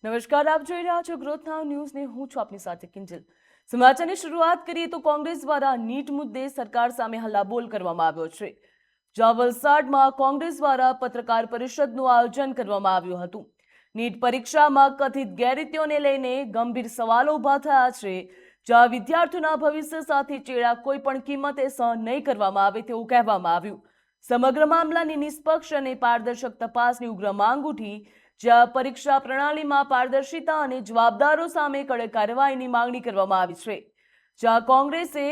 નમસ્કાર, આપ જોઈ રહ્યા છો ગ્રોથ નાવ ન્યૂઝ ને હું છું આપની સાથે કિંજલ। સમાચારની શરૂઆત કરીએ તો કોંગ્રેસ દ્વારા નીટ મુદ્દે સરકાર સામે હલ્લાબોલ કરવામાં આવ્યો છે। જ્યાં વલસાડમાં કોંગ્રેસ દ્વારા પત્રકાર પરિષદનું આયોજન કરવામાં આવ્યું હતું। નીટ પરીક્ષામાં કથિત ગેરરીતિઓને લઈને ગંભીર સવાલો ઊભા થયા છે। જ્યાં વિદ્યાર્થીઓના ભવિષ્ય સાથે ચેડા કોઈ પણ કિંમતે સહન નહીં કરવામાં આવે તેવું કહેવામાં આવ્યું। સમગ્ર મામલાની નિષ્પક્ષ અને પારદર્શક તપાસની ઉગ્ર માંગ ઉઠી। જ્યાં પરીક્ષા પ્રણાલીમાં પારદર્શિતા અને જવાબદારો સામે કડક કાર્યવાહીની માંગણી કરવામાં આવી છે। જ્યાં કોંગ્રેસે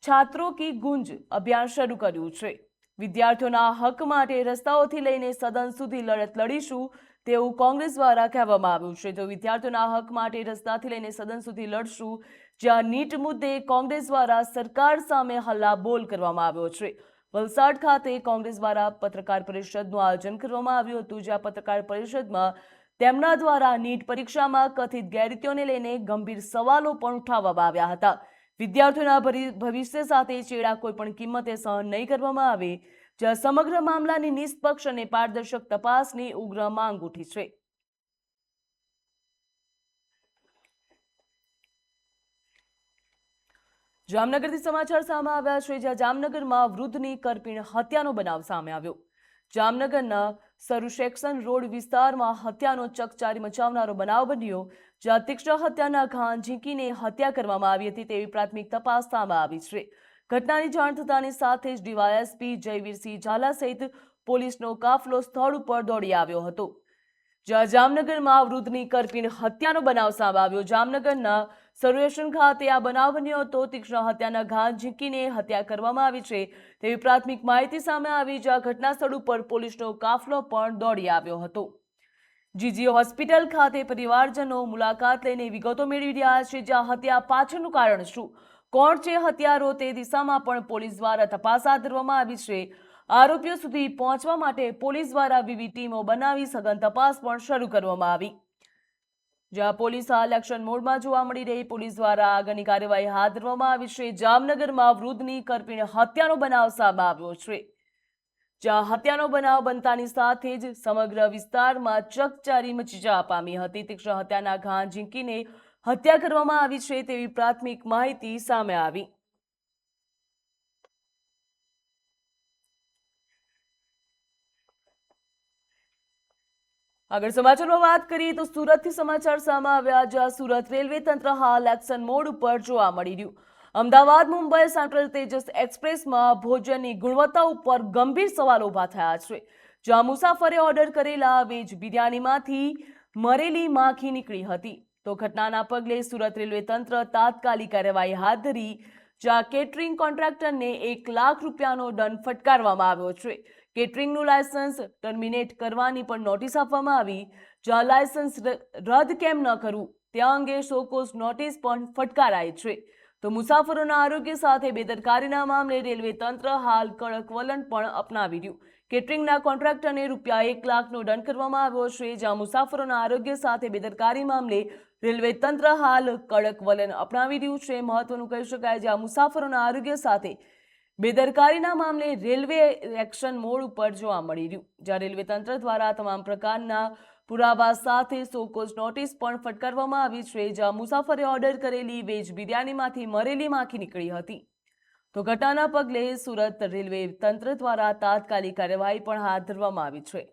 છાત્રો કી ગુંજ અભિયાન શરૂ કર્યું છે। વિદ્યાર્થીઓના હક માટે રસ્તાઓથી લઈને સદન સુધી લડત લડીશું તેવું કોંગ્રેસ દ્વારા કહેવામાં આવ્યું છે। તો વિદ્યાર્થીઓના હક માટે રસ્તાથી લઈને સદન સુધી લડશું। જ્યાં નીટ મુદ્દે કોંગ્રેસ દ્વારા સરકાર સામે હલ્લાબોલ કરવામાં આવ્યો છે। વલસાડ ખાતે કોંગ્રેસ દ્વારા પત્રકાર પરિષદનું આયોજન કરવામાં આવ્યું હતું। જ્યાં પત્રકાર પરિષદમાં તેમના દ્વારા નીટ પરીક્ષામાં કથિત ગેરરીતિઓને લઈને ગંભીર સવાલો પણ ઉઠાવવામાં આવ્યા હતા। વિદ્યાર્થીઓના ભવિષ્ય સાથે ચેડા કોઈ પણ કિંમતે સહન નહીં કરવામાં આવે। જ્યાં સમગ્ર મામલાની નિષ્પક્ષ અને પારદર્શક તપાસની ઉગ્ર માંગ ઉઠી છે। જામનગરથી સમાચાર સામે આવ્યા છે। જ્યાં જામનગરમાં વૃદ્ધની કરપીણ હત્યાનો બનાવ સામે આવ્યો। જામનગરના સરુ સેક્શન રોડ વિસ્તારમાં હત્યાનો ચકચારી મચાવનારો બનાવ બન્યો। જ્યાં તીક્ષ્ણ હત્યાના ઘા ઝીંકીને હત્યા કરવામાં આવી હતી તેવી પ્રાથમિક તપાસ સામે આવી છે। ઘટનાની જાણ થતાની સાથે જ ડીવાયએસપી જયવીરસિંહ ઝાલા સહિત પોલીસનો કાફલો સ્થળ ઉપર દોડી આવ્યો હતો। જ્યાં જામનગરમાં વૃદ્ધની કરપીણ હત્યાનો બનાવ સામે આવ્યો। જામનગરના સર્વેશન ખાતે આ બનાવ બન્યો હતો। તીક્ષ્ણ હત્યાના ઘા ઝીંકીને હત્યા કરવામાં આવી છે તેવી પ્રાથમિક માહિતી સામે આવી। જ્યાં ઘટના સ્થળ ઉપર પોલીસનો કાફલો પણ દોડી આવ્યો હતો। જીજી હોસ્પિટલ ખાતે પરિવારજનો મુલાકાત લઈને વિગતો મેળવી રહ્યા છે। જ્યાં હત્યા પાછળનું કારણ શું, કોણ છે હત્યારો તે દિશામાં પણ પોલીસ દ્વારા તપાસ હાથ ધરવામાં આવી છે। આરોપીઓ સુધી પહોંચવા માટે પોલીસ દ્વારા વિવિધ ટીમો બનાવી સઘન તપાસ પણ શરૂ કરવામાં આવી। જ્યાં પોલીસ હાલ એક્શન મોડમાં જોવા મળી રહી। પોલીસ દ્વારા આગળની કાર્યવાહી હાથ ધરવામાં આવી છે। જામનગરમાં વૃદ્ધની કરપીણ હત્યાનો બનાવ સામે આવ્યો છે। જ્યાં હત્યાનો બનાવ બનતાની સાથે જ સમગ્ર વિસ્તારમાં ચકચારી મચી જવા પામી હતી। તીક્ષ્ણ હત્યાના ઘા ઝીંકીને હત્યા કરવામાં આવી છે તેવી પ્રાથમિક માહિતી સામે આવી। આગળ સમાચારમાં વાત કરીએ તો સુરતથી સમાચાર સામે આવ્યા। જ્યાં સુરત રેલવે તંત્ર હાલ એક્શન મોડ ઉપર જોવા મળી રહ્યું। અમદાવાદ મુંબઈ સેન્ટ્રલ તેજસ એક્સપ્રેસમાં ભોજનની ગુણવત્તા ઉપર ગંભીર સવાલો ઊભા થયા છે। જ્યાં મુસાફરે ઓર્ડર કરેલા વેજ બિરયાનીમાંથી મરેલી માખી નીકળી હતી। તો ઘટનાના પગલે સુરત રેલવે તંત્ર તાત્કાલિક કાર્યવાહી હાથ ધરી। જ્યાં કેટરિંગ કોન્ટ્રાક્ટરને 1 લાખ રૂપિયાનો દંડ ફટકારવામાં આવ્યો છે। કેટરિંગનું લાયસન્સ ટર્મિનેટ કરવાની પણ નોટિસ આપવામાં આવી। જ્યાં લાયસન્સ રદ કેમ ન કરવું તે અંગે શોકોઝ નોટિસ પણ ફટકારાઈ છે। તો મુસાફરોના આરોગ્ય સાથે બેદરકારીના મામલે રેલવે તંત્ર હાલ કડક વલણ પણ અપનાવી રહ્યું। કેટરિંગના કોન્ટ્રાક્ટરને રૂપિયા 1 લાખનો દંડ કરવામાં આવ્યો છે। જ્યાં મુસાફરોના આરોગ્ય સાથે બેદરકારી મામલે રેલવે તંત્ર હાલ કડક વલણ અપનાવી રહ્યું છે। મહત્વનું કહી શકાય, જ્યાં મુસાફરોના આરોગ્ય સાથે બેદરકારીના મામલે રેલવે એક્શન મોડ ઉપર જોવા મળી રહ્યું। જ્યાં રેલવે તંત્ર દ્વારા તમામ પ્રકારના પુરાવા સાથે શોકોઝ નોટિસ પણ ફટકારવામાં આવી છે। જ્યાં મુસાફરે ઓર્ડર કરેલી વેજ બિરયાનીમાંથી મરેલી માખી નીકળી હતી। તો ઘટનાના પગલે સુરત રેલવે તંત્ર દ્વારા તાત્કાલિક કાર્યવાહી પણ હાથ ધરવામાં આવી છે।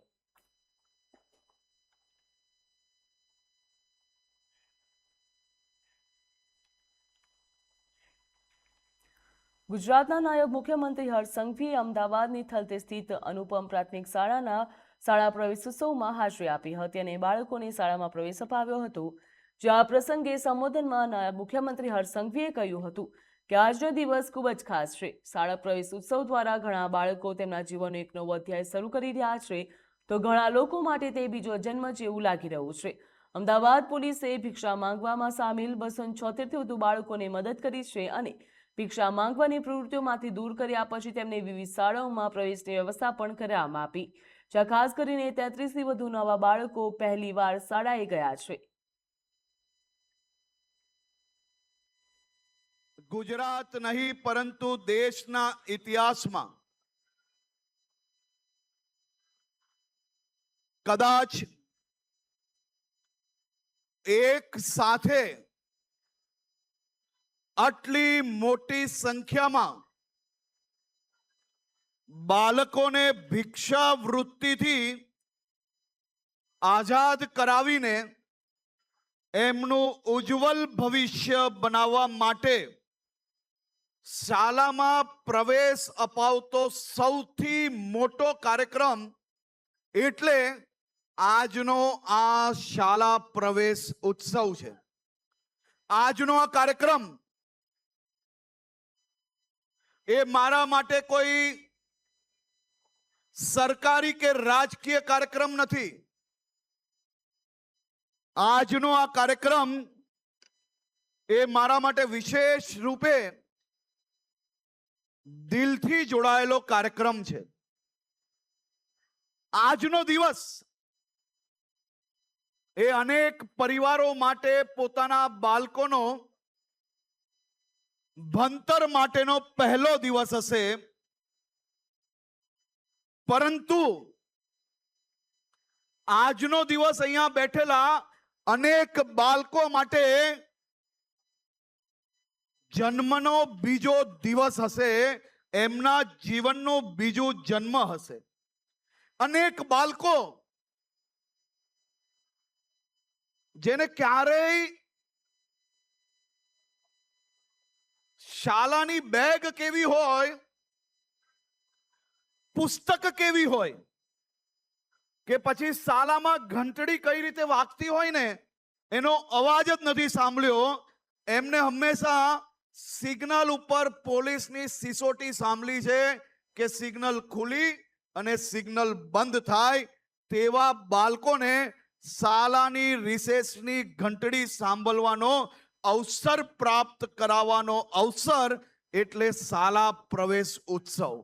ગુજરાતના નાયબ મુખ્યમંત્રી હર્ષ સંઘવીએ અમદાવાદની થલતેજ સ્થિત અનુપમ પ્રાથમિક શાળાના શાળા પ્રવેશોત્સવમાં હાજરી આપી હતી અને બાળકોને શાળામાં પ્રવેશ અપાવ્યો હતો। જ્યાં આ પ્રસંગે સંબોધનમાં નાયબ મુખ્યમંત્રી હર્ષ સંઘવીએ કહ્યું હતું કે આજનો દિવસ ખૂબ જ ખાસ છે। શાળા પ્રવેશ ઉત્સવ દ્વારા ઘણા બાળકો તેમના જીવનનો એક નવો અધ્યાય શરૂ કરી રહ્યા છે, તો ઘણા લોકો માટે તે બીજો જન્મ જેવું લાગી રહ્યું છે। અમદાવાદ પોલીસે ભિક્ષા માંગવામાં સામેલ 276થી વધુ બાળકોને મદદ કરી છે અને ભિક્ષા માંગવાની પ્રવૃત્તિઓમાંથી દૂર કર્યા પછી તેમને વિવિધ શાળાઓમાં પ્રવેશની વ્યવસ્થા પણ કરવામાં આવી। જ્યાં ખાસ કરીને 33થી વધુ નવા બાળકો પહેલીવાર શાળાએ ગયા છે। ગુજરાત નહીં પરંતુ દેશના ઇતિહાસમાં કદાચ એક સાથે આટલી મોટી સંખ્યામાં બાળકોને ભિક્ષાવૃત્તિથી આઝાદ કરાવીને એમનું ઉજ્જવલ ભવિષ્ય બનાવવા માટે શાળામાં પ્રવેશ અપાવતો સૌથી મોટો કાર્યક્રમ એટલે આજનો આ શાળા પ્રવેશ ઉત્સવ છે. આજનો આ કાર્યક્રમ એ મારા માટે કોઈ સરકારી કે રાજકીય કાર્યક્રમ નથી. આજનો આ કાર્યક્રમ એ મારા માટે વિશેષ રૂપે દિલથી જોડાયેલો કાર્યક્રમ છે. આજનો દિવસ એ અનેક પરિવારો માટે પોતાના બાળકોનો ભણતર માટેનો પહેલો દિવસ હશે, પરંતુ આજનો દિવસ અહીંયા બેઠેલા અનેક બાળકો માટે જન્મનો બીજો દિવસ હશે, એમના જીવનનો બીજો જન્મ હશે. અનેક બાળકો જેને ક્યારેય શાળાની બેગ કેવી હોય, પુસ્તક કેવી હોય કે પછી શાળામાં ઘંટડી કઈ રીતે વાગતી હોય ને એનો અવાજ જ નથી સાંભળ્યો, એમને હંમેશા સિગ્નલ ઉપર પોલીસની સિસોટી સાંભળી છે કે સિગ્નલ ખુલી અને સિગ્નલ બંધ થાય. તેવા બાળકોને શાળાની રિસેસની ઘંટડી સાંભળવાનો અવસર પ્રાપ્ત કરાવવાનો અવસર એટલે શાળા પ્રવેશ ઉત્સવ.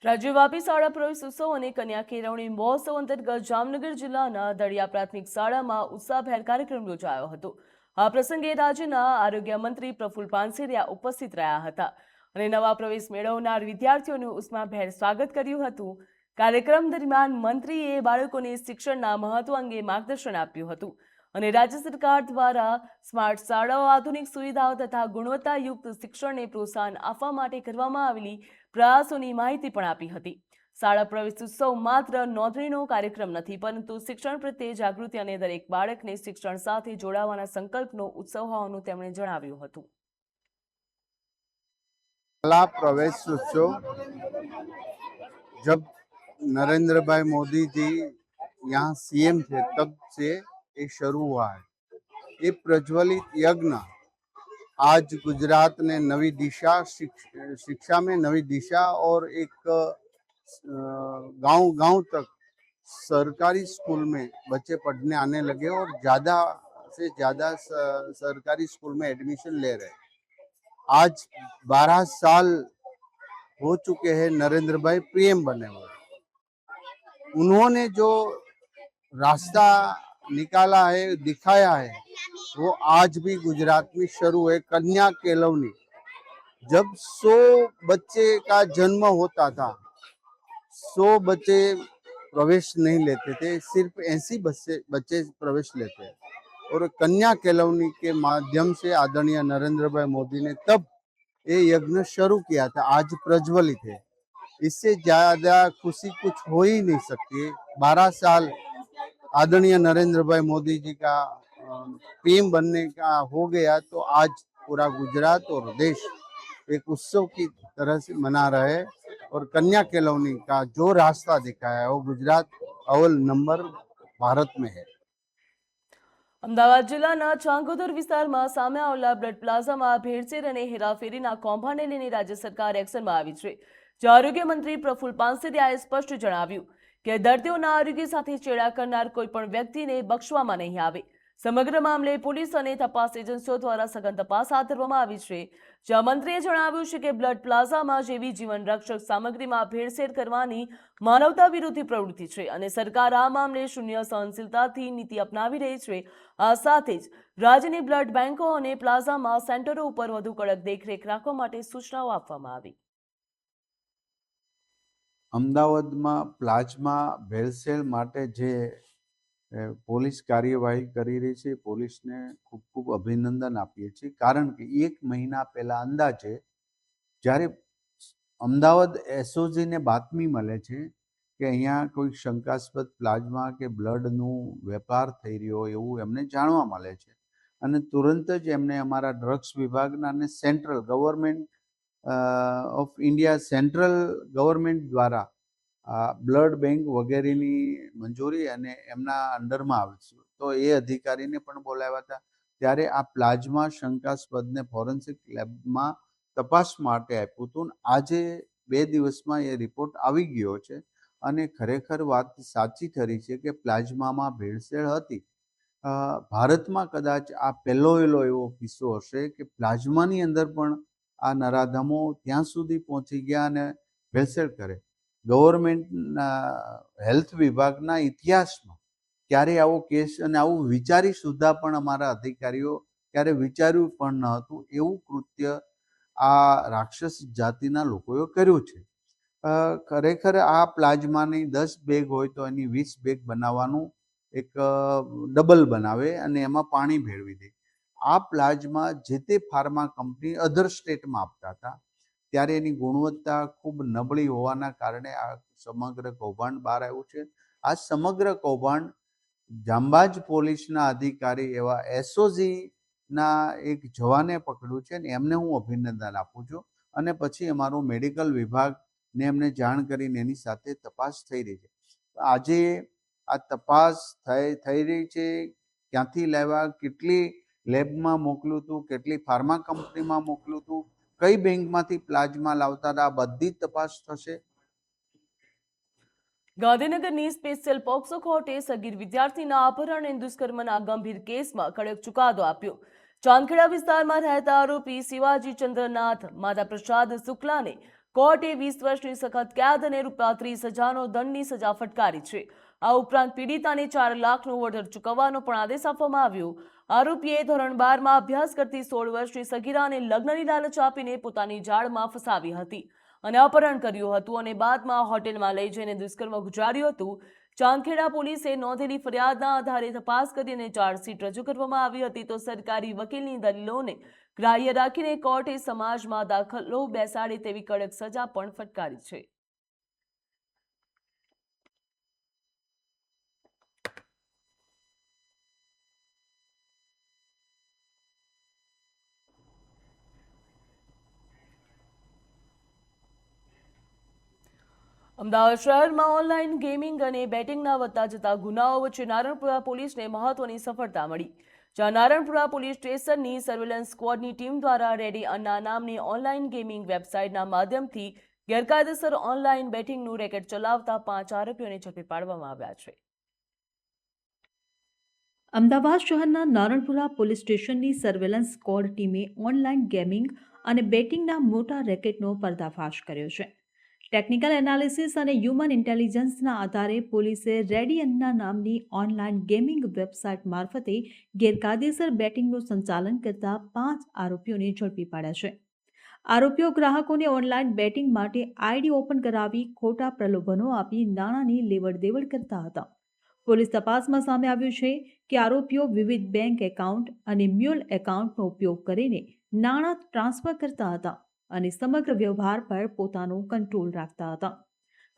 રાજ્યવ્યાપી શાળા પ્રવેશ ઉત્સવ અને કન્યા કેળવણી મહોત્સવ અંતર્ગત જામનગર જિલ્લાના દળિયા પ્રાથમિક શાળામાં ઉત્સાહભેર કાર્યક્રમ યોજાયો હતો. આ પ્રસંગે રાજ્યના આરોગ્ય મંત્રી પ્રફુલ્લ પાનસેરિયા ઉપસ્થિત રહ્યા હતા અને નવા પ્રવેશ મેળવનાર વિદ્યાર્થીઓનું ઉષ્માભેર સ્વાગત કર્યું હતું. કાર્યક્રમ દરમિયાન મંત્રીએ બાળકોને શિક્ષણના મહત્વ અંગે માર્ગદર્શન આપ્યું હતું અને રાજ્ય સરકાર દ્વારા સ્માર્ટ શાળાઓ, આધુનિક સુવિધાઓ તથા ગુણવત્તાયુક્ત શિક્ષણને પ્રોત્સાહન આપવા માટે કરવામાં આવેલી પ્રયાસોની માહિતી પણ આપી હતી. શાળા પ્રવેશ ઉત્સવ માત્ર નોંધણીનો કાર્યક્રમ નથી, પરંતુ શિક્ષણ પ્રત્યે જાગૃતિ અને દરેક બાળકને શિક્ષણ સાથે જોડાવાના સંકલ્પનો ઉત્સવ હોવાનું તેમણે જણાવ્યું હતું. शाला प्रवेश उत्सव जब नरेंद्र भाई मोदी जी यहाँ सीएम थे तब से ये शुरू हुआ है. ये प्रज्वलित यज्ञ आज गुजरात ने नई दिशा, शिक्षा में नई दिशा और एक गांव तक सरकारी स्कूल में बच्चे पढ़ने आने लगे और ज़्यादा से ज़्यादा सरकारी स्कूल में एडमिशन ले रहे. आज 12 साल हो चुके हैं नरेंद्र भाई पीएम बने हुए. उन्होंने जो रास्ता निकाला है, दिखाया है, वो आज भी गुजरात में शुरू है. कन्या केलवनी, जब 100 बच्चे का जन्म होता था, 100 बच्चे प्रवेश नहीं लेते थे, सिर्फ 80 बच्चे प्रवेश लेते हैं. और कन्या केलवनी के माध्यम से आदरणीय नरेंद्र भाई मोदी ने तब ये यज्ञ शुरू किया था. आज प्रज्वलित है. इससे ज्यादा खुशी कुछ हो ही नहीं सकती. 12 साल आदरणीय नरेंद्र भाई मोदी जी का पीएम बनने का हो गया, तो आज पूरा गुजरात और देश एक उत्सव की तरह से मना रहे हैं. और कन्या केलवनी का जो रास्ता दिखाया है वो गुजरात अव्वल नंबर भारत में है. અમદાવાદ જિલ્લાના ચાંગોદર વિસ્તારમાં સામે આવેલા બ્લડ પ્લાઝામાં ભેળસેળ અને હેરાફેરીના કૌભાંડને લઈને રાજ્ય સરકાર એક્શનમાં આવી છે. જે આરોગ્ય મંત્રી પ્રફુલ્લ પાનસેરિયાએ સ્પષ્ટ જણાવ્યું કે દર્દીઓના આરોગ્ય સાથે ચેડા કરનાર કોઈ પણ વ્યક્તિને બક્ષવામાં નહીં આવે. સમગ્ર મામલે પોલીસ અને તપાસ એજન્સીઓ દ્વારા સઘન તપાસ હાથ ધરવામાં આવી છે. જ્યાં મંત્રીએ જણાવ્યું છે કે બ્લડ પ્લાઝામાં જેવી જીવન રક્ષક સામગ્રીમાં ભેળસેળ કરવાની માનવતા વિરોધી પ્રવૃત્તિ છે અને સરકાર આ મામલે શૂન્ય સહનશીલતાથી નીતિ અપનાવી રહી છે. આ સાથે જ રાજ્યની બ્લડ બેંકો અને પ્લાઝામાં સેન્ટરો ઉપર વધુ કડક દેખરેખ રાખવા માટે સૂચનાઓ આપવામાં આવી. અમદાવાદમાં પ્લાઝમા ભેળસેળ માટે જે પોલીસ કાર્યવાહી કરી રહી છે. પોલીસને ખૂબ ખૂબ અભિનંદન આપીએ છીએ, કારણ કે 1 મહિના પહેલા અંદાજે જ્યારે અમદાવાદ એસઓજીને બાતમી મળે છે કે અહીંયા કોઈ શંકાસ્પદ પ્લાઝમા કે બ્લડનું વેપાર થઈ રહ્યો એવું એમને જાણવા મળે છે, અને તુરંત જ એમને અમારા ડ્રગ્સ વિભાગના અને central government of India central government દ્વારા બ્લડ બેંક વગેરેની મંજૂરી અને એમના અંડરમાં આવે છે, તો એ અધિકારીને પણ બોલાવ્યા હતા. ત્યારે આ પ્લાઝમા શંકાસ્પદને ફોરેન્સિક લેબમાં તપાસ માટે આપ્યું હતું. આજે 2 દિવસમાં એ રિપોર્ટ આવી ગયો છે, અને ખરેખર વાત સાચી ખરી છે કે પ્લાઝમામાં ભેળસેળ હતી. ભારતમાં કદાચ આ પહેલો એવો કિસ્સો હશે કે પ્લાઝમાની અંદર પણ આ નરાધમો ત્યાં સુધી પહોંચી ગયા અને ભેળસેળ કરે. ગવર્મેન્ટના હેલ્થ વિભાગના ઇતિહાસમાં ક્યારે આવો કેસ, અને આવું વિચારી સુદ્ધા પણ અમારા અધિકારીઓ ક્યારે વિચાર્યું પણ ન હતું, એવું કૃત્ય આ રાક્ષસ જાતિના લોકોએ કર્યું છે. ખરેખર આ પ્લાઝમાની 10 બેગ હોય તો એની 20 બેગ બનાવવાનું એક ડબલ બનાવે અને એમાં પાણી ભેળવી દે. આ પ્લાઝમા જે તે ફાર્મા કંપની અધર સ્ટેટમાં આપતા હતા, ત્યારે એની ગુણવત્તા ખૂબ નબળી હોવાના કારણે આ સમગ્ર કૌભાંડ બહાર આવ્યું છે. આ સમગ્ર કૌભાંડ જાંબાજ પોલીસના અધિકારી એવા એસઓજીના એક જવાને પકડ્યું છે, અને એમને હું અભિનંદન આપું છું. અને પછી અમારો મેડિકલ વિભાગને એમને જાણ કરીને એની સાથે તપાસ થઈ રહી છે. આજે આ તપાસ થઈ રહી છે. ક્યાંથી લાવ્યા, કેટલી લેબમાં મોકલ્યું હતું, કેટલી ફાર્મા કંપનીમાં મોકલ્યું હતું, કઈ બેંકમાંથી પ્લાઝમા લાવતા હતા, આ બધી જ તપાસ થશે. ગાંધીનગરની સ્પેશિયલ પોક્સો કોર્ટે સગીર વિદ્યાર્થીના અપહરણ અને દુષ્કર્મના ગંભીર કેસમાં કડક ચુકાદો આપ્યો. ચાંદખેડા વિસ્તારમાં રહેતા આરોપી શિવાજી ચંદ્રનાથ માતા પ્રસાદ શુક્લાને કોર્ટે 20 વર્ષની સખત કેદ અને ₹30,000નો દંડની સજા ફટકારી છે. આ ઉપરાંત પીડિતાને 4 લાખનું વળતર ચૂકવવાનો પણ આદેશ આપવામાં આવ્યો. આરોપીએ ધોરણ 12માં અભ્યાસ કરતી 16 વર્ષની સગીરાને લગ્નની લાલચ આપીને પોતાની જાળમાં ફસાવી હતી અને અપહરણ કર્યું હતું, અને બાદમાં હોટેલમાં લઈ જઈને દુષ્કર્મ ગુજાર્યું હતું. ચાંદખેડા પોલીસે નોંધેલી ફરિયાદના આધારે તપાસ કરી અને ચાર્જશીટ રજૂ કરવામાં આવી હતી. તો સરકારી વકીલની દલીલોને ગ્રાહ્ય રાખીને કોર્ટે સમાજમાં દાખલો બેસાડે તેવી કડક સજા પણ ફટકારી છે. અમદાવાદ શહેરમાં ઓનલાઈન ગેમિંગ અને બેટિંગના વધતા જતા ગુનાઓ વચ્ચે નારણપુરા પોલીસને મહત્વની સફળતા મળી. જ્યાં નારણપુરા પોલીસ સ્ટેશનની સર્વેલન્સ સ્ક્વોડની ટીમ દ્વારા રેડી અન્ના નામની ઓનલાઈન ગેમિંગ વેબસાઇટના માધ્યમથી ગેરકાયદેસર ઓનલાઈન બેટિંગનું રેકેટ ચલાવતા 5 આરોપીઓને ઝડપી પાડવામાં આવ્યા છે. અમદાવાદ શહેરના નારણપુરા પોલીસ સ્ટેશનની સર્વેલન્સ સ્ક્વોડ ટીમે ઓનલાઈન ગેમિંગ અને બેટિંગના મોટા રેકેટનો પર્દાફાશ કર્યો છે. ટેકનિકલ એનાલિસિસ અને હ્યુમન ઇન્ટેલિજન્સના આધારે પોલીસે રેડી અન્ના નામની ઓનલાઈન ગેમિંગ વેબસાઇટ મારફતે ગેરકાયદેસર બેટિંગનું સંચાલન કરતા 5 આરોપીઓને ઝડપી પાડ્યા છે. આરોપીઓ ગ્રાહકોને ઓનલાઈન બેટિંગ માટે આઈડી ઓપન કરાવી ખોટા પ્રલોભનો આપી નાણાંની લેવડ દેવડ કરતા હતા. પોલીસ તપાસમાં સામે આવ્યું છે કે આરોપીઓ વિવિધ બેંક એકાઉન્ટ અને મ્યુલ એકાઉન્ટનો ઉપયોગ કરીને નાણાં ટ્રાન્સફર કરતા હતા અને સમગ્ર વ્યવહાર પર પોતાનો કંટ્રોલ રાખતા હતા.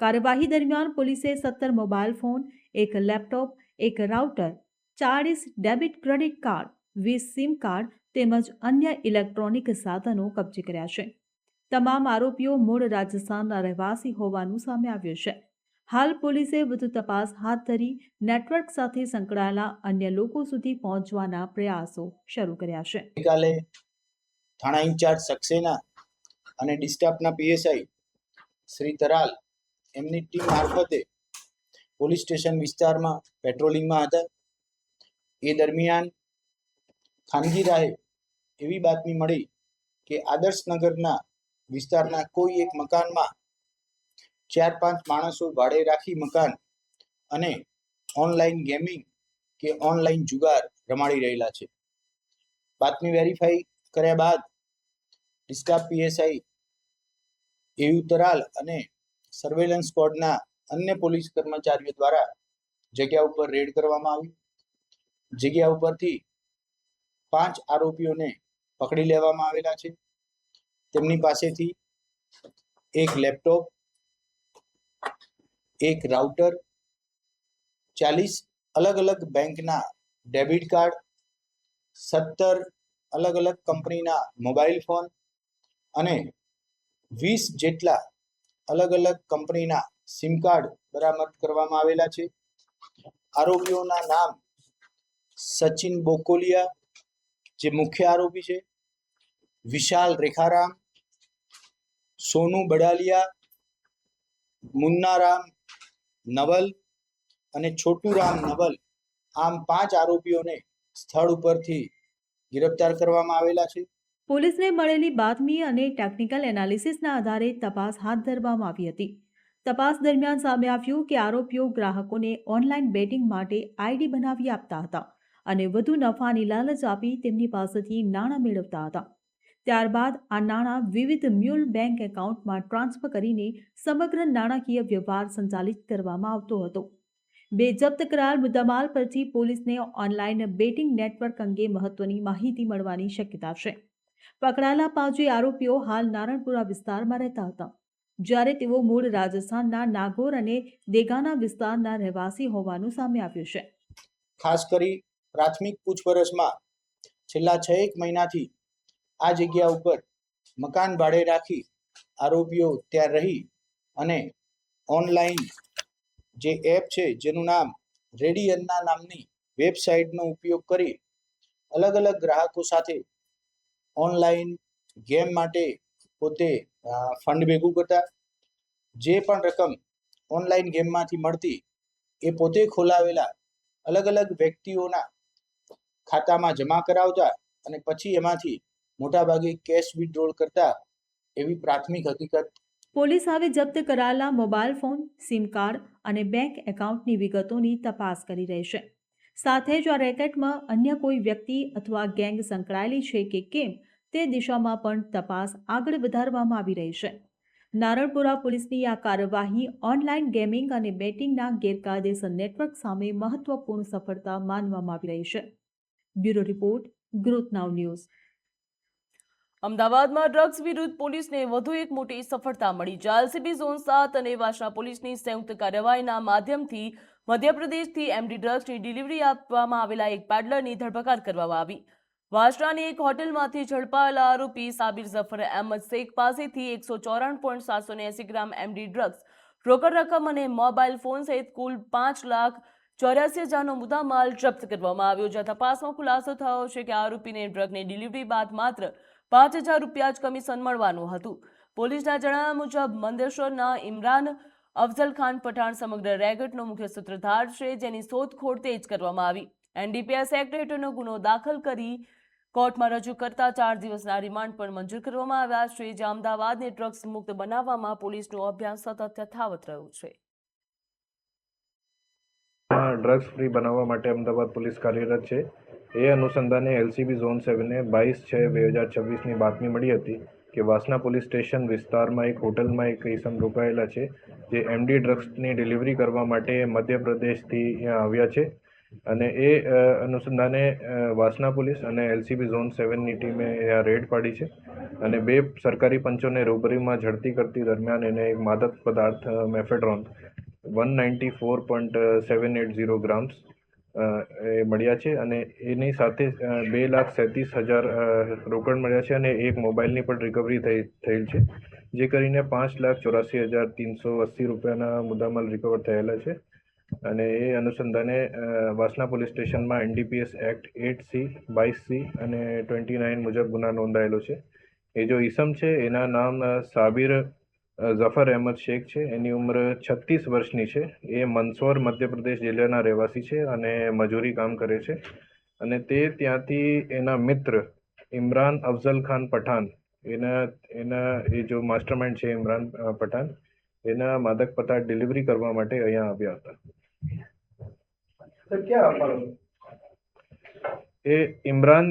કાર્યવાહી દરમિયાન પોલીસે 17 mobile phone, 1 laptop, 1 router, 40 debit credit card, 20 sim card તેમજ અન્ય ઇલેક્ટ્રોનિક સાધનો કબજે કર્યા છે. તમામ આરોપીઓ મૂળ રાજસ્થાનના રહેવાસી હોવાનું સામે આવ્યું છે. હાલ પોલીસે વધુ તપાસ હાથ ધરી નેટવર્ક સાથે સંકળાયેલા અન્ય લોકો સુધી પહોંચવાના પ્રયાસો શરૂ કર્યા છે. ગઈકાલે થાણા ઇન્ચાર્જ સક્સેના અને ડિસ્ટાફના પીએસઆઈ શ્રી તરાલ એમની ટીમ મારફતે પોલીસ સ્ટેશન વિસ્તારમાં પેટ્રોલિંગમાં હતા. એ દરમિયાન ખાનગી રાહે એવી બાતમી મળી કે આદર્શનગરના વિસ્તારના કોઈ એક મકાનમાં 4-5 માણસો ભાડે રાખી મકાન અને ઓનલાઈન ગેમિંગ કે ઓનલાઈન જુગાર રમાડી રહેલા છે. બાતમી વેરીફાઈ કર્યા બાદ ડિસ્ટાફ પીએસઆઈ એયુ તરાલ અને સર્વેલન્સ સ્ક્વોડના અન્ય પોલીસ કર્મચારીઓ દ્વારા જગ્યા ઉપર રેડ કરવામાં આવી. જગ્યા ઉપરથી 5 આરોપીઓને પકડી લેવામાં આવેલા છે. તેમની પાસેથી એક લેપટોપ, એક રાઉટર, 40 અલગ અલગ બેંકના ડેબિટ કાર્ડ, 17 અલગ અલગ કંપનીના મોબાઈલ ફોન અને 20 જેટલા અલગ અલગ કંપનીના સિમ કાર્ડ બરામદ કરવામાં આવેલા છે. આરોપીઓના નામ સચિન બોકોલિયા જે મુખ્ય આરોપી છે, વિશાલ રેખારામ, સોનુ બડાલિયા, મુન્નારામ નવલ અને છોટુરામ નવલ, આમ 5 આરોપીઓને સ્થળ ઉપરથી ગિરફતાર કરવામાં આવેલા છે. પોલીસને મળેલી બાતમી અને ટેકનિકલ એનાલિસિસના આધારે તપાસ હાથ ધરવામાં આવી હતી. તપાસ દરમિયાન સામે આવ્યું કે આરોપીઓ ગ્રાહકોને ઓનલાઈન બેટિંગ માટે આઈડી બનાવી આપતા હતા અને વધુ નફાની લાલચ આપી તેમની પાસેથી નાણાં મેળવતા હતા. ત્યારબાદ આ નાણાં વિવિધ મ્યુલ બેંક એકાઉન્ટમાં ટ્રાન્સફર કરીને સમગ્ર નાણાકીય વ્યવહાર સંચાલિત કરવામાં આવતો હતો. બે જપ્ત કરાયેલ મુદ્દામાલ પરથી પોલીસને ઓનલાઈન બેટિંગ નેટવર્ક અંગે મહત્વની માહિતી મળવાની શક્યતા છે. પકડાયેલા 5 આરોપીઓ હાલ નારણપુરા વિસ્તારમાં રહેતા હતા, જ્યારે તેઓ મૂળ રાજસ્થાનના નાગોર અને દેગાના વિસ્તારના રહેવાસી હોવાનું સામે આવ્યું છે. ખાસ કરી પ્રાથમિક પૂછપરછમાં છેલ્લા 6 મહિનાથી આ જગ્યા ઉપર મકાન ભાડે રાખી આરોપીઓ ત્યાં રહી અને ઓનલાઈન જે એપ છે જેનું નામ રેડિયનના નામની વેબસાઇટનો ઉપયોગ કરી અલગ અલગ ગ્રાહકો સાથે ઓનલાઈન ગેમ માટે પોતે ફંડ ભેગું કરતા. જે પણ રકમ ઓનલાઈન ગેમમાંથી મળતી એ પોતે ખોલાવેલા અલગ અલગ વ્યક્તિઓના ખાતામાં જમા કરાવતા અને પછી એમાંથી મોટાભાગે કેશ વિથડ્રોલ કરતા એવી પ્રાથમિક હકીકત. પોલીસ હવે જપ્ત કરાયેલા મોબાઈલ ફોન, સિમ કાર્ડ અને બેંક એકાઉન્ટની વિગતોની તપાસ કરી રહી છે. સાથે જ આ રેકેટમાં અન્ય કોઈ વ્યક્તિ અથવા ગેંગ સંકળાયેલી છે કે કેમ તે દિશામાં પણ તપાસ આગળ વધારવામાં આવી રહી છે. નારણપુરા પોલીસની આ કાર્યવાહી ઓનલાઈન ગેમિંગ અને બેટિંગના ગેરકાયદેસર નેટવર્ક સામે મહત્વપૂર્ણ સફળતા માનવામાં આવી રહી છે. બ્યુરો રિપોર્ટ, ગ્રોથ નાઉ ન્યૂઝ. અમદાવાદમાં ડ્રગ્સ વિરુદ્ધ પોલીસને વધુ એક મોટી સફળતા મળી. એલસીબી ઝોન 7 અને વાસણા પોલીસની સંયુક્ત કાર્યવાહીના માધ્યમથી મધ્યપ્રદેશથી એમડી ડ્રગ્સની ડિલિવરી આપવામાં આવેલા એક પેડલરની ધરપકડ કરવામાં આવી. વાસણાની એક હોટલમાંથી ઝડપાયેલા આરોપી સાબિર ઝફર અહેમદ શેખ પાસેથી 194.780 ગ્રામ એમડી ડ્રગ્સ, રોકડ રકમ અને મોબાઈલ ફોન સહિત કુલ 5,84,000નો મુદ્દામાલ જપ્ત કરવામાં આવ્યો. જ્યાં તપાસમાં ખુલાસો થયો છે કે આરોપીને ડ્રગની ડિલિવરી બાદ માત્ર 5,000 રૂપિયા જ કમિશન મળવાનું હતું. પોલીસના જણાવ્યા મુજબ મંદેશ્વરના ઇમરાન અફઝલ ખાન પઠાણ સમગ્ર રેકેટનો મુખ્ય સૂત્રધાર છે, જેની શોધખોળ તેજ કરવામાં આવી. એનડીપીએસ એક્ટ હેઠળનો ગુનો દાખલ કરી કોર્ટમાં રજૂ કરતા 4 દિવસના રિમાન્ડ પણ મંજૂર કરવામાં આવ્યા છે. જે અમદાવાદને ડ્રગ્સ મુક્ત બનાવવામાં પોલીસનો અભ્યાસ સતત યથાવત રહ્યો છે. ડ્રગ્સ ફ્રી બનાવવા માટે અમદાવાદ પોલીસ કાર્યરત છે. એ અનુસંધાને એલસીબી ઝોન 7ને 22/6/2026ની બાતમી મળી હતી કે વાસણા પોલીસ સ્ટેશન વિસ્તારમાં એક હોટલમાં એક ઇસમ રોકાયેલા છે, જે એમડી ડ્રગ્સની ડિલિવરી કરવા માટે મધ્યપ્રદેશથી અહીંયા આવ્યા છે. અને એ અનુસંધાને વાસણા પોલીસ અને એલસીબી ઝોન 7ની ટીમે અહીંયા રેડ પાડી છે અને 2 સરકારી પંચોને રૂબરૂમાં ઝડપી કરતી દરમિયાન એને એક માદક પદાર્થ મેફેડ્રોન 194.780 ગ્રામ્સ એ મળ્યા છે અને એની સાથે 2,37,000 રોકડ મળ્યા છે અને એક મોબાઈલની પણ રિકવરી થયેલ છે, જે કરીને 5,84,380 રૂપિયાના મુદ્દામાલ રિકવર થયેલા છે. અને એ અનુસંધાને વાસણા પોલીસ સ્ટેશનમાં એનડીપીએસ એક્ટ 8C, 22C અને 29 મુજબ ગુના નોંધાયેલો છે. એ જો ઈસમ છે એના નામ સાબિર ઝફર અહેમદ શેખ છે. એની ઉંમર 36 વર્ષની છે. એ મંદસૌર મધ્યપ્રદેશ જિલ્લાના રહેવાસી છે અને મજૂરી કામ કરે છે. અને તે ત્યાંથી એના મિત્ર ઇમરાન અફઝલ ખાન પઠાણ, એના એ જો માસ્ટરમાઇન્ડ છે ઇમરાન પઠાણ, એના માદક પદાર્થ ડિલિવરી કરવા માટે અહીંયા આવ્યા હતા. એ ઇમરાન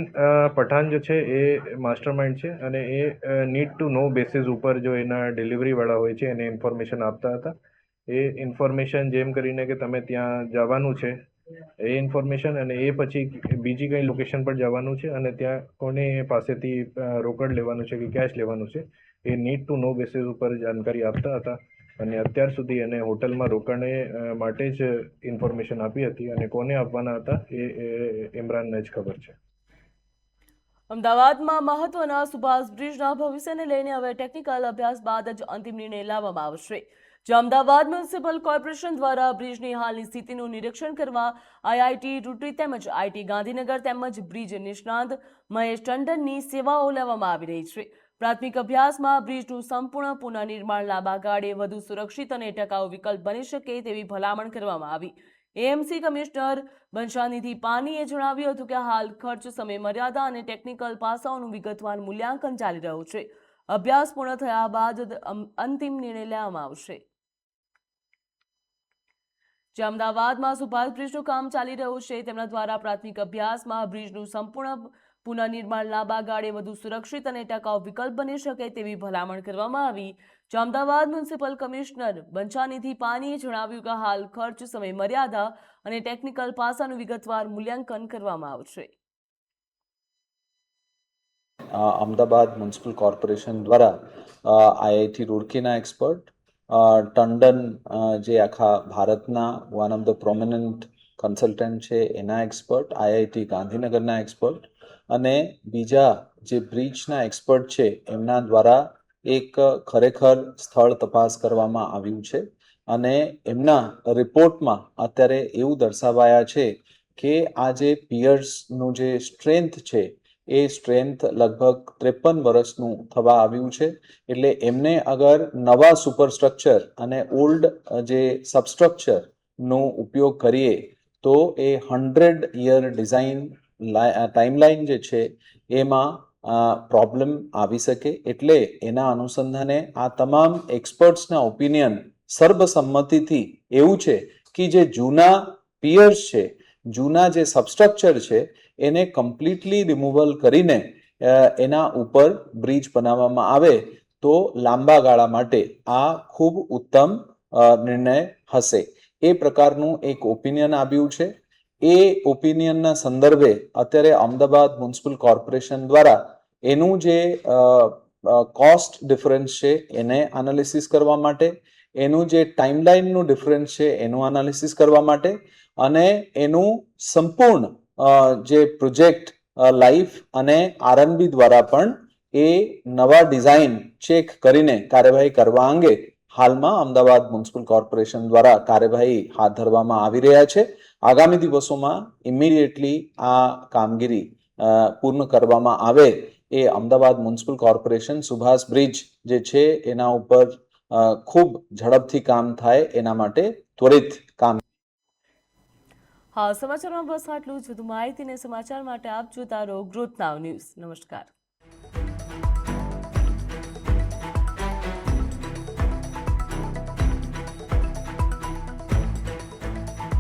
પઠાણ જો છે એ માસ્ટરમાઇન્ડ છે અને એ નીડ ટુ નો બેસિસ ઉપર જો એના ડિલિવરીવાળા હોય છે એને ઇન્ફોર્મેશન આપતા હતા. એ ઇન્ફોર્મેશન જેમ કરીને કે તમે ત્યાં જવાનું છે એ ઇન્ફોર્મેશન અને એ પછી બીજી કઈ લોકેશન પર જવાનું છે અને ત્યાં કોને પાસેથી રોકડ લેવાનું છે કે કેશ લેવાનું છે એ નીડ ટુ નો બેસિસ ઉપર જાણકારી આપતા હતા અને અત્યાર સુધી એને હોટલમાં રોકાણ માટે જ ઇન્ફોર્મેશન આપી હતી અને કોને આપવાના હતા એ ઇમરાનને જ ખબર છે. અમદાવાદમાં મહત્વના સુભાષ બ્રિજના ભવિષ્યને લઈને હવે ટેકનિકલ અભ્યાસ બાદ જ અંતિમ નિર્ણય લાવવામાં આવશે. જે અમદાવાદ મ્યુનિસિપલ કોર્પોરેશન દ્વારા બ્રિજની હાલની સ્થિતિનું નિરીક્ષણ કરવા આઈઆઈટી રૂટરી તેમજ આઈટી ગાંધીનગર તેમજ બ્રિજ નિષ્ણાંત મહેશ ટંડનની સેવાઓ લેવામાં આવી રહી છે. પ્રાથમિક અભ્યાસમાં બ્રિજનું સંપૂર્ણ પુનઃનિર્માણ લાંબા ગાળે વધુ સુરક્ષિત અને ટકાઉ વિકલ્પ બની શકે તેવી ભલામણ કરવામાં આવી. એએમસી કમિશનર બંછાનિધિ પાનીએ જણાવ્યું હતું કે હાલ ખર્ચ, સમય મર્યાદા અને ટેકનિકલ પાસાઓનું વિગતવાર મૂલ્યાંકન ચાલી રહ્યું છે. અભ્યાસ પૂર્ણ થયા બાદ અંતિમ નિર્ણય લેવામાં આવશે. જે અમદાવાદમાં સુભાષ બ્રિજનું કામ ચાલી રહ્યું છે તેમના દ્વારા પ્રાથમિક અભ્યાસમાં બ્રિજનું સંપૂર્ણ પુનઃનિર્માણ લાંબા ગાળે વધુ સુરક્ષિત અને ટકાઉ વિકલ્પ બની શકે તેવી ભલામણ કરવામાં આવી. જે અમદાવાદ મ્યુનિસિપલ કમિશનર બંછાનિધિ પાનીએ જણાવ્યું કે હાલ ખર્ચ, સમય મર્યાદા અને ટેકનિકલ પાસાનું વિગતવાર મૂલ્યાંકન કરવામાં આવશે. અમદાવાદ મ્યુનિસિપલ કોર્પોરેશન દ્વારા આઈઆઈટી રૂડકીના એક્સપર્ટ ટંડન જે આખા ભારતના one of the prominent consultant છે એના એક્સપર્ટ, આઈઆઈટી ગાંધીનગરના એક્સપર્ટ અને બીજા જે બ્રિજના એક્સપર્ટ છે એમના દ્વારા એક ખરેખર સ્થળ તપાસ કરવામાં આવ્યું છે અને એમના રિપોર્ટમાં અત્યારે એવું દર્શાવાયા છે કે આ જે પિયર્સનું જે સ્ટ્રેન્થ છે એ સ્ટ્રેન્થ લગભગ 53 વર્ષનું થવા આવ્યું છે. એટલે એમને અગર નવા સુપરસ્ટ્રક્ચર અને ઓલ્ડ જે સબસ્ટ્રક્ચરનો ઉપયોગ કરીએ તો એ 100 યર ડિઝાઇન ટાઈમલાઈન જે છે એમાં પ્રોબ્લેમ આવી શકે. એટલે એના અનુસંધાને આ તમામ એક્સપર્ટ્સના ઓપિનિયન સર્વસંમતિથી એવું છે કે જે જૂના પિયર્સ છે, જૂના જે સબસ્ટ્રક્ચર છે એને કમ્પ્લીટલી રિમૂવલ કરીને એના ઉપર બ્રિજ બનાવવામાં આવે તો લાંબા ગાળા માટે આ ખૂબ ઉત્તમ નિર્ણય હશે. એ પ્રકારનું એક ઓપિનિયન આવ્યું છે. એ ઓપિનિયનના સંદર્ભે અત્યારે અમદાવાદ મ્યુનિસિપલ કોર્પોરેશન દ્વારા એનું જે કોસ્ટ ડિફરન્સ છે એને એનાલિસિસ કરવા માટે, એનું જે ટાઈમલાઈનનું ડિફરન્સ છે એનું એનાલિસિસ કરવા માટે અને એનું સંપૂર્ણ જે પ્રોજેક્ટ લાઈફ અને આરએનબી દ્વારા પણ એ નવા ડિઝાઇન ચેક કરીને કાર્યવાહી કરવા અંગે હાલમાં અમદાવાદ મ્યુનિસિપલ કોર્પોરેશન દ્વારા કાર્યવાહી હાથ ધરવામાં આવી રહ્યા છે. આગામી દિવસોમાં ઇમિડિયેટલી આ કામગીરી પૂર્ણ કરવામાં આવે એ Ahmedabad municipal corporation Subhash bridge જે છે એના ઉપર ખૂબ ઝડપથી કામ થાય એના માટે ત્વરિત કામ. હા, સમાચારમાં બસ આટલું જ. વધુ માહિતી અને સમાચાર માટે આપ જોતા રહો ગ્રોથ નાવ ન્યૂઝ. નમસ્કાર.